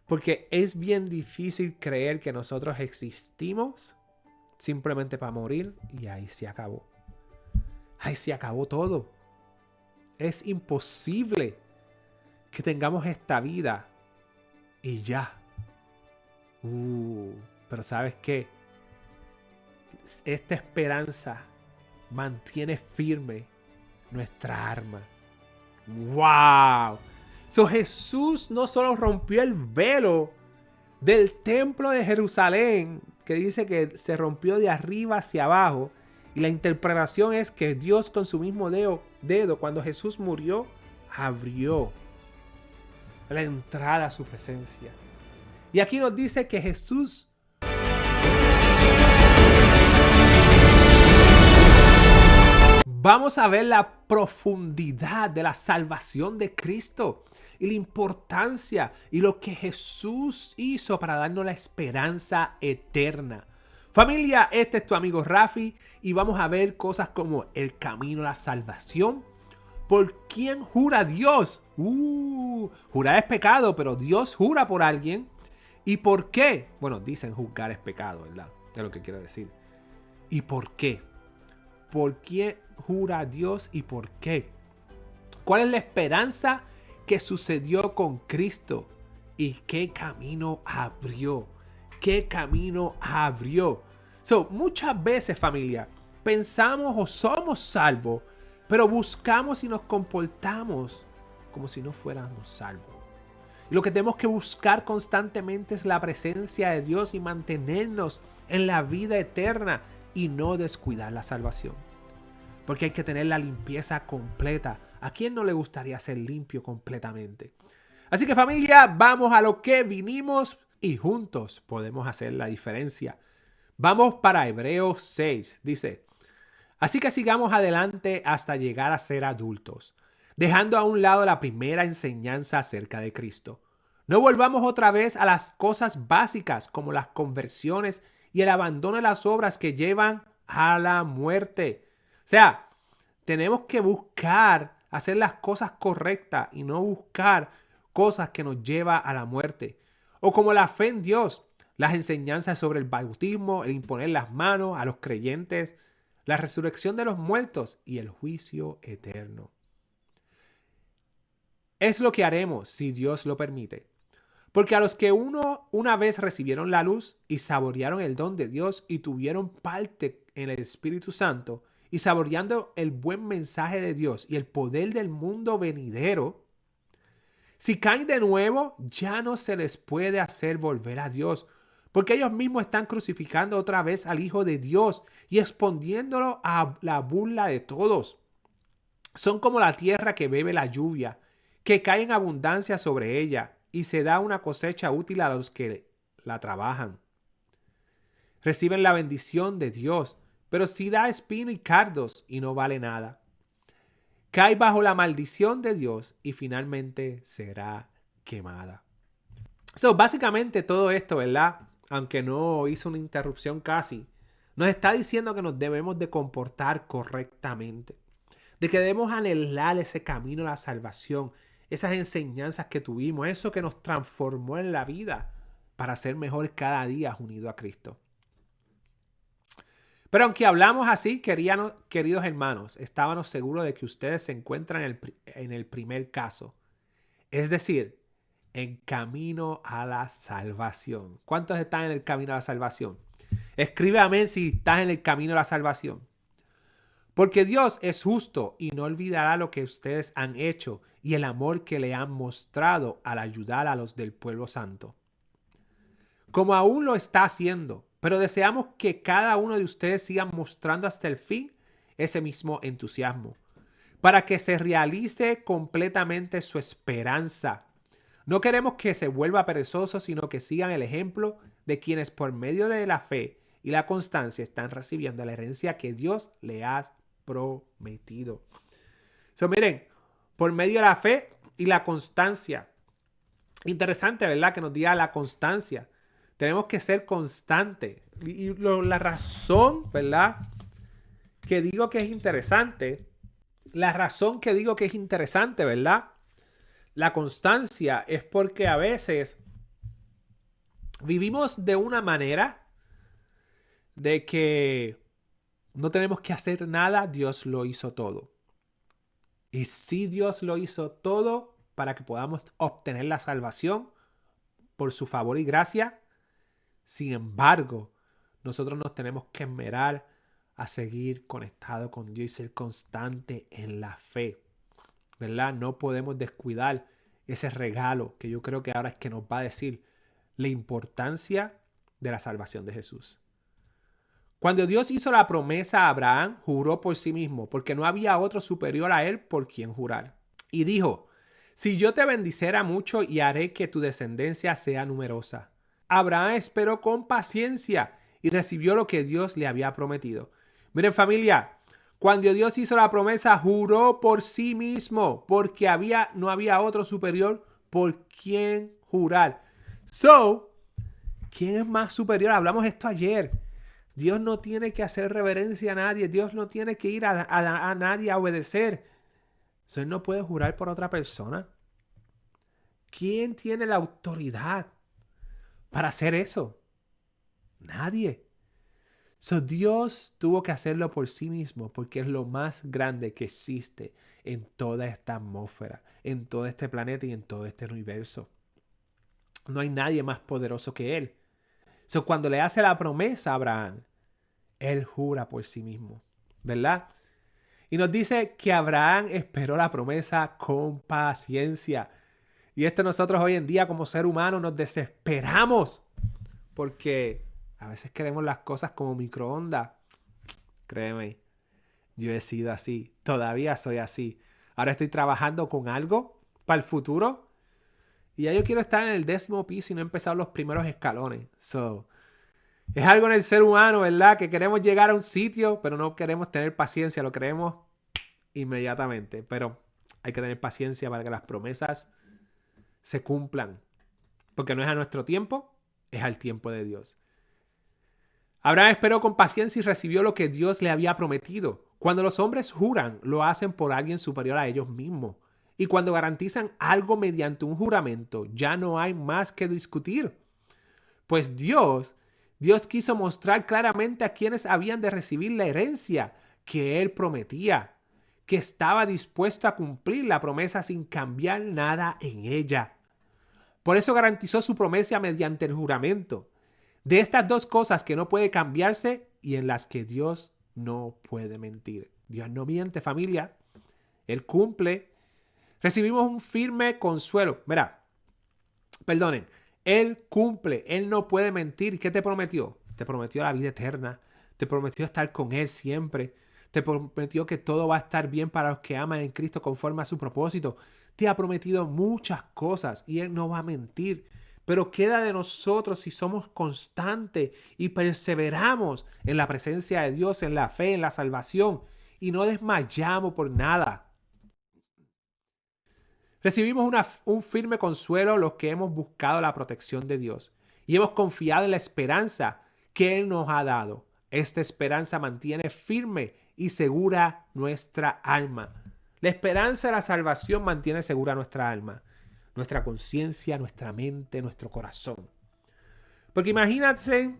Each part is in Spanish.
Porque es bien difícil creer que nosotros existimos simplemente para morir y ahí se acabó. Ahí se acabó todo. Es imposible que tengamos esta vida y ya. Pero ¿sabes qué? Esta esperanza mantiene firme nuestra arma. ¡Wow! So, Jesús no solo rompió el velo del templo de Jerusalén, que dice que se rompió de arriba hacia abajo, y la interpretación es que Dios con su mismo dedo cuando Jesús murió, abrió la entrada a su presencia. Y aquí nos dice que Jesús vamos a ver la profundidad de la salvación de Cristo y la importancia y lo que Jesús hizo para darnos la esperanza eterna. Familia, este es tu amigo Rafi y vamos a ver cosas como el camino a la salvación. ¿Por quién jura Dios? Jurar es pecado, pero Dios jura por alguien. ¿Y por qué? Bueno, dicen juzgar es pecado, ¿verdad? Es lo que quiero decir. ¿Y por qué? ¿Por qué jura Dios y por qué? ¿Cuál es la esperanza que sucedió con Cristo? ¿Y qué camino abrió? ¿Qué camino abrió? Muchas veces, familia, pensamos o somos salvos, pero buscamos y nos comportamos como si no fuéramos salvos. Y lo que tenemos que buscar constantemente es la presencia de Dios y mantenernos en la vida eterna y no descuidar la salvación. Porque hay que tener la limpieza completa. ¿A quién no le gustaría ser limpio completamente? Así que familia, vamos a lo que vinimos y juntos podemos hacer la diferencia. Vamos para Hebreos 6. Dice, así que sigamos adelante hasta llegar a ser adultos, dejando a un lado la primera enseñanza acerca de Cristo. No volvamos otra vez a las cosas básicas como las conversiones y el abandono de las obras que llevan a la muerte. O sea, tenemos que buscar hacer las cosas correctas y no buscar cosas que nos llevan a la muerte. O como la fe en Dios, las enseñanzas sobre el bautismo, el imponer las manos a los creyentes, la resurrección de los muertos y el juicio eterno. Es lo que haremos si Dios lo permite. Porque a los que una vez recibieron la luz y saborearon el don de Dios y tuvieron parte en el Espíritu Santo y saboreando el buen mensaje de Dios y el poder del mundo venidero, si caen de nuevo, ya no se les puede hacer volver a Dios, porque ellos mismos están crucificando otra vez al Hijo de Dios y exponiéndolo a la burla de todos. Son como la tierra que bebe la lluvia, que cae en abundancia sobre ella y se da una cosecha útil a los que la trabajan. Reciben la bendición de Dios, pero si da espino y cardos y no vale nada. Cae bajo la maldición de Dios y finalmente será quemada. Básicamente todo esto, ¿verdad? Aunque no hizo una interrupción casi, nos está diciendo que nos debemos de comportar correctamente. De que debemos anhelar ese camino a la salvación, esas enseñanzas que tuvimos, eso que nos transformó en la vida para ser mejor cada día unido a Cristo. Pero aunque hablamos así, queridos hermanos, estábamos seguros de que ustedes se encuentran en el primer caso. Es decir, en camino a la salvación. ¿Cuántos están en el camino a la salvación? Escribe amén si estás en el camino a la salvación. Porque Dios es justo y no olvidará lo que ustedes han hecho y el amor que le han mostrado al ayudar a los del pueblo santo. Como aún lo está haciendo, pero deseamos que cada uno de ustedes siga mostrando hasta el fin ese mismo entusiasmo, para que se realice completamente su esperanza. No queremos que se vuelva perezoso, sino que sigan el ejemplo de quienes por medio de la fe y la constancia están recibiendo la herencia que Dios le ha prometido. Miren, por medio de la fe y la constancia. Interesante, ¿verdad? Que nos diga la constancia. Tenemos que ser constantes. Y la razón, ¿verdad? Que digo que es interesante. La razón que digo que es interesante, ¿verdad? La constancia es porque a veces Vivimos de una manera de que no tenemos que hacer nada, Dios lo hizo todo. Y si Dios lo hizo todo para que podamos obtener la salvación por su favor y gracia, sin embargo, nosotros nos tenemos que esmerar a seguir conectados con Dios y ser constante en la fe, ¿verdad? No podemos descuidar ese regalo que yo creo que ahora es que nos va a decir la importancia de la salvación de Jesús. Cuando Dios hizo la promesa a Abraham, juró por sí mismo, porque no había otro superior a él por quien jurar. Y dijo, si yo te bendijera mucho y haré que tu descendencia sea numerosa. Abraham esperó con paciencia y recibió lo que Dios le había prometido. Miren, familia, cuando Dios hizo la promesa, juró por sí mismo, porque no había otro superior por quien jurar. ¿Quién es más superior? Hablamos esto ayer. Dios no tiene que hacer reverencia a nadie. Dios no tiene que ir a nadie a obedecer. Él no puede jurar por otra persona. ¿Quién tiene la autoridad para hacer eso? Nadie. Dios tuvo que hacerlo por sí mismo porque es lo más grande que existe en toda esta atmósfera, en todo este planeta y en todo este universo. No hay nadie más poderoso que Él. Cuando le hace la promesa a Abraham, él jura por sí mismo, ¿verdad? Y nos dice que Abraham esperó la promesa con paciencia. Y nosotros hoy en día como ser humano nos desesperamos porque a veces queremos las cosas como microondas. Créeme, yo he sido así, todavía soy así. Ahora estoy trabajando con algo para el futuro y ya yo quiero estar en el 10º piso y no he empezado los primeros escalones. Es algo en el ser humano, ¿verdad? Que queremos llegar a un sitio, pero no queremos tener paciencia, lo queremos inmediatamente. Pero hay que tener paciencia para que las promesas se cumplan. Porque no es a nuestro tiempo, es al tiempo de Dios. Abraham esperó con paciencia y recibió lo que Dios le había prometido. Cuando los hombres juran, lo hacen por alguien superior a ellos mismos. Y cuando garantizan algo mediante un juramento, ya no hay más que discutir. Pues Dios quiso mostrar claramente a quienes habían de recibir la herencia que Él prometía, que estaba dispuesto a cumplir la promesa sin cambiar nada en ella. Por eso garantizó su promesa mediante el juramento. De estas dos cosas que no puede cambiarse y en las que Dios no puede mentir. Dios no miente, familia. Él cumple. Recibimos un firme consuelo. Perdonen. Él cumple, Él no puede mentir. ¿Qué te prometió? Te prometió la vida eterna. Te prometió estar con Él siempre. Te prometió que todo va a estar bien para los que aman en Cristo conforme a su propósito. Te ha prometido muchas cosas y Él no va a mentir. Pero queda de nosotros si somos constantes y perseveramos en la presencia de Dios, en la fe, en la salvación y no desmayamos por nada. Recibimos un firme consuelo los que hemos buscado la protección de Dios y hemos confiado en la esperanza que Él nos ha dado. Esta esperanza mantiene firme y segura nuestra alma. La esperanza de la salvación mantiene segura nuestra alma, nuestra conciencia, nuestra mente, nuestro corazón. Porque imagínate,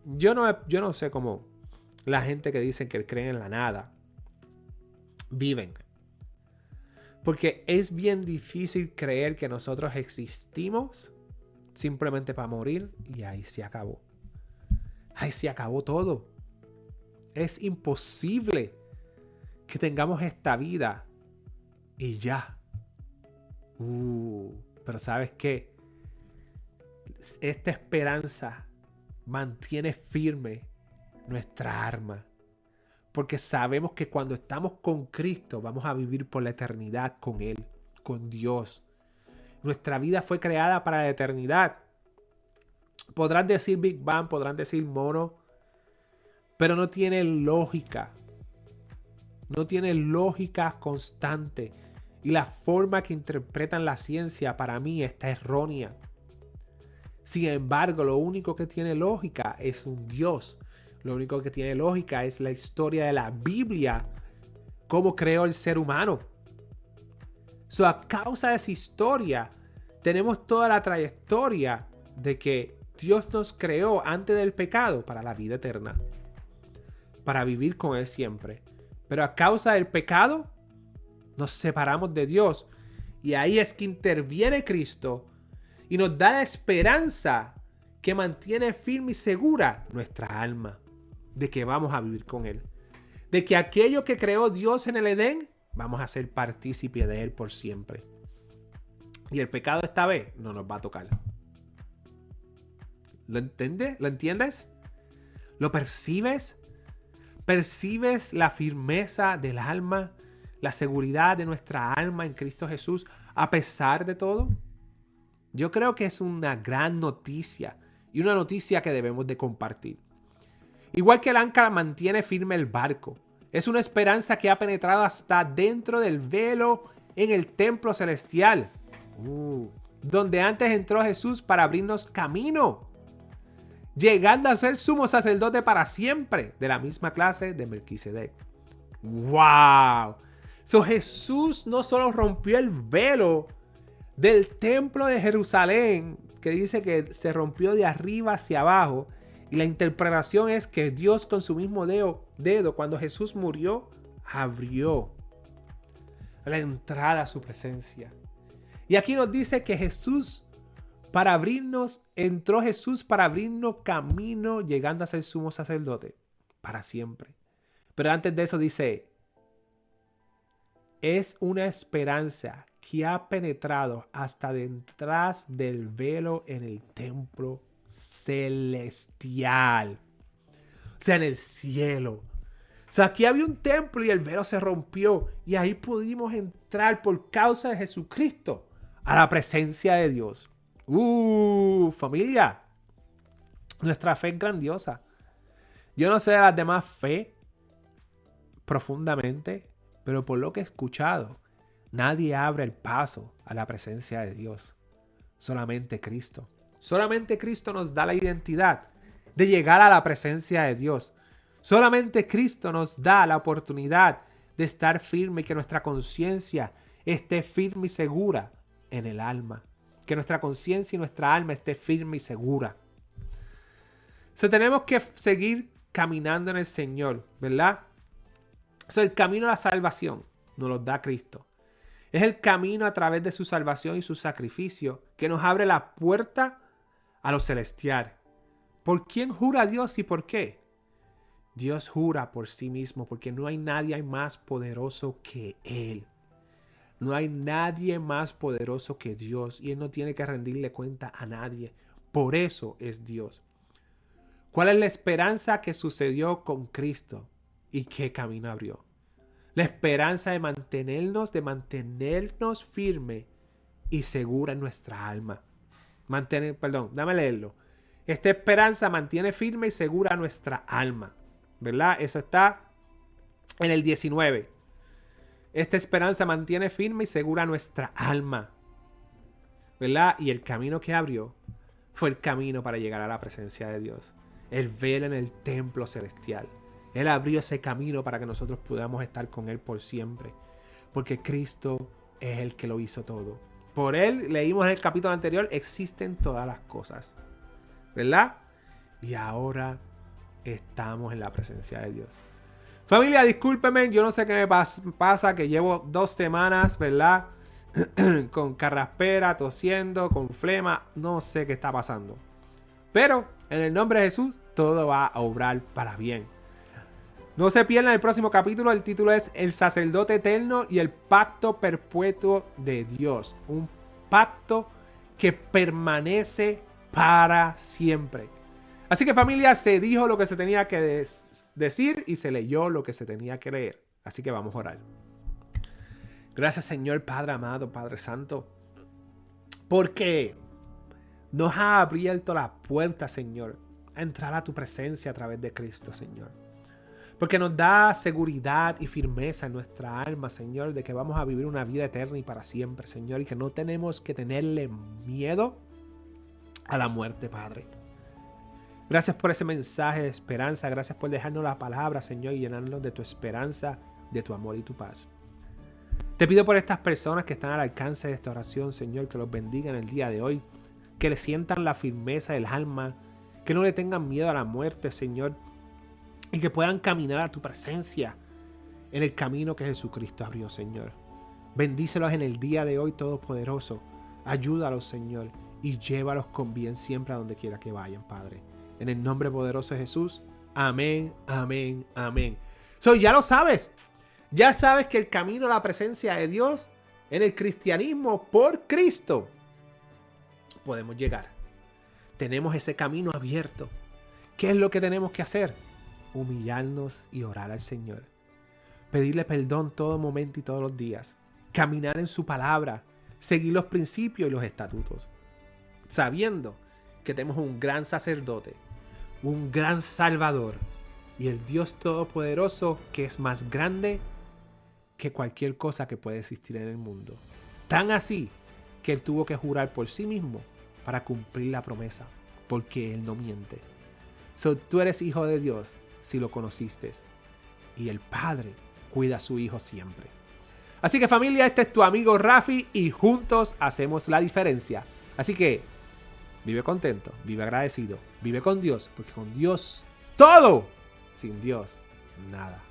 yo no sé cómo la gente que dicen que creen en la nada viven. Porque es bien difícil creer que nosotros existimos simplemente para morir y ahí se acabó. Ahí se acabó todo. Es imposible que tengamos esta vida y ya. Pero ¿sabes qué? Esta esperanza mantiene firme nuestra alma. Porque sabemos que cuando estamos con Cristo vamos a vivir por la eternidad con Él, con Dios. Nuestra vida fue creada para la eternidad. Podrán decir Big Bang, podrán decir mono, pero no tiene lógica. No tiene lógica constante. Y la forma que interpretan la ciencia para mí está errónea. Sin embargo, lo único que tiene lógica es un Dios. Lo único que tiene lógica es la historia de la Biblia, cómo creó el ser humano. A causa de esa historia, tenemos toda la trayectoria de que Dios nos creó antes del pecado para la vida eterna, para vivir con Él siempre. Pero a causa del pecado, nos separamos de Dios. Y ahí es que interviene Cristo y nos da la esperanza que mantiene firme y segura nuestra alma de que vamos a vivir con Él. De que aquello que creó Dios en el Edén, vamos a ser partícipe de Él por siempre. Y el pecado esta vez no nos va a tocar. ¿Lo entiendes? ¿Lo entiendes? ¿Lo percibes? ¿Percibes la firmeza del alma? ¿La seguridad de nuestra alma en Cristo Jesús a pesar de todo? Yo creo que es una gran noticia y una noticia que debemos de compartir. Igual que el ancla mantiene firme el barco, es una esperanza que ha penetrado hasta dentro del velo en el templo celestial, donde antes entró Jesús para abrirnos camino, llegando a ser sumo sacerdote para siempre, de la misma clase de Melquisedec. ¡Wow! So, Jesús no solo rompió el velo del templo de Jerusalén, que dice que se rompió de arriba hacia abajo, y la interpretación es que Dios con su mismo dedo, cuando Jesús murió, abrió la entrada a su presencia. Y aquí nos dice que entró Jesús para abrirnos camino, llegando a ser sumo sacerdote para siempre. Pero antes de eso dice, es una esperanza que ha penetrado hasta detrás del velo en el templo celestial. O sea, en el cielo. O sea, aquí había un templo y el velo se rompió. Y ahí pudimos entrar por causa de Jesucristo a la presencia de Dios. Familia. Nuestra fe es grandiosa. Yo no sé de las demás fe profundamente, pero por lo que he escuchado, nadie abre el paso a la presencia de Dios. Solamente Cristo. Solamente Cristo nos da la identidad de llegar a la presencia de Dios. Solamente Cristo nos da la oportunidad de estar firme y que nuestra conciencia esté firme y segura en el alma. Que nuestra conciencia y nuestra alma esté firme y segura. Tenemos que seguir caminando en el Señor, ¿verdad? El camino a la salvación nos lo da Cristo. Es el camino a través de su salvación y su sacrificio que nos abre la puerta a lo celestial. ¿Por quién jura Dios y por qué? Dios jura por sí mismo porque no hay nadie más poderoso que Él. No hay nadie más poderoso que Dios y Él no tiene que rendirle cuenta a nadie. Por eso es Dios. ¿Cuál es la esperanza que sucedió con Cristo y qué camino abrió? La esperanza de mantenernos firme y segura en nuestra alma. Dame leerlo. Esta esperanza mantiene firme y segura nuestra alma. ¿Verdad? Eso está en el 19. Esta esperanza mantiene firme y segura nuestra alma. ¿Verdad? Y el camino que abrió fue el camino para llegar a la presencia de Dios. El velo en el templo celestial. Él abrió ese camino para que nosotros podamos estar con Él por siempre. Porque Cristo es el que lo hizo todo. Por Él, leímos en el capítulo anterior, existen todas las cosas. ¿Verdad? Y ahora estamos en la presencia de Dios. Familia, discúlpenme, yo no sé qué me pasa, que llevo 2 semanas, ¿verdad? Con carraspera, tosiendo, con flema, no sé qué está pasando. Pero en el nombre de Jesús, todo va a obrar para bien. No se pierdan el próximo capítulo, el título es El sacerdote eterno y el pacto perpetuo de Dios. Un pacto que permanece para siempre. Así que familia, se dijo lo que se tenía que decir y se leyó lo que se tenía que leer. Así que vamos a orar. Gracias Señor Padre amado, Padre Santo, porque nos ha abierto la puerta, Señor, a entrar a tu presencia a través de Cristo, Señor. Porque nos da seguridad y firmeza en nuestra alma, Señor, de que vamos a vivir una vida eterna y para siempre, Señor, y que no tenemos que tenerle miedo a la muerte, Padre. Gracias por ese mensaje de esperanza. Gracias por dejarnos la palabra, Señor, y llenarnos de tu esperanza, de tu amor y tu paz. Te pido por estas personas que están al alcance de esta oración, Señor, que los bendiga en el día de hoy. que le sientan la firmeza del alma, que no le tengan miedo a la muerte, Señor, y que puedan caminar a tu presencia en el camino que Jesucristo abrió, Señor. Bendícelos en el día de hoy, Todopoderoso. Ayúdalos, Señor, y llévalos con bien siempre a donde quiera que vayan, Padre. En el nombre poderoso de Jesús. Amén, amén, amén. Ya lo sabes. Ya sabes que el camino a la presencia de Dios en el cristianismo por Cristo podemos llegar. Tenemos ese camino abierto. ¿Qué es lo que tenemos que hacer? Humillarnos y orar al Señor. Pedirle perdón todo momento y todos los días. Caminar en su palabra. Seguir los principios y los estatutos. Sabiendo que tenemos un gran sacerdote, un gran salvador y el Dios todopoderoso que es más grande que cualquier cosa que puede existir en el mundo. Tan así que Él tuvo que jurar por sí mismo para cumplir la promesa, porque Él no miente. Tú eres hijo de Dios si lo conociste, y el Padre cuida a su hijo siempre. Así que familia, este es tu amigo Rafi y juntos hacemos la diferencia. Así que vive contento, vive agradecido, vive con Dios, porque con Dios todo, sin Dios nada.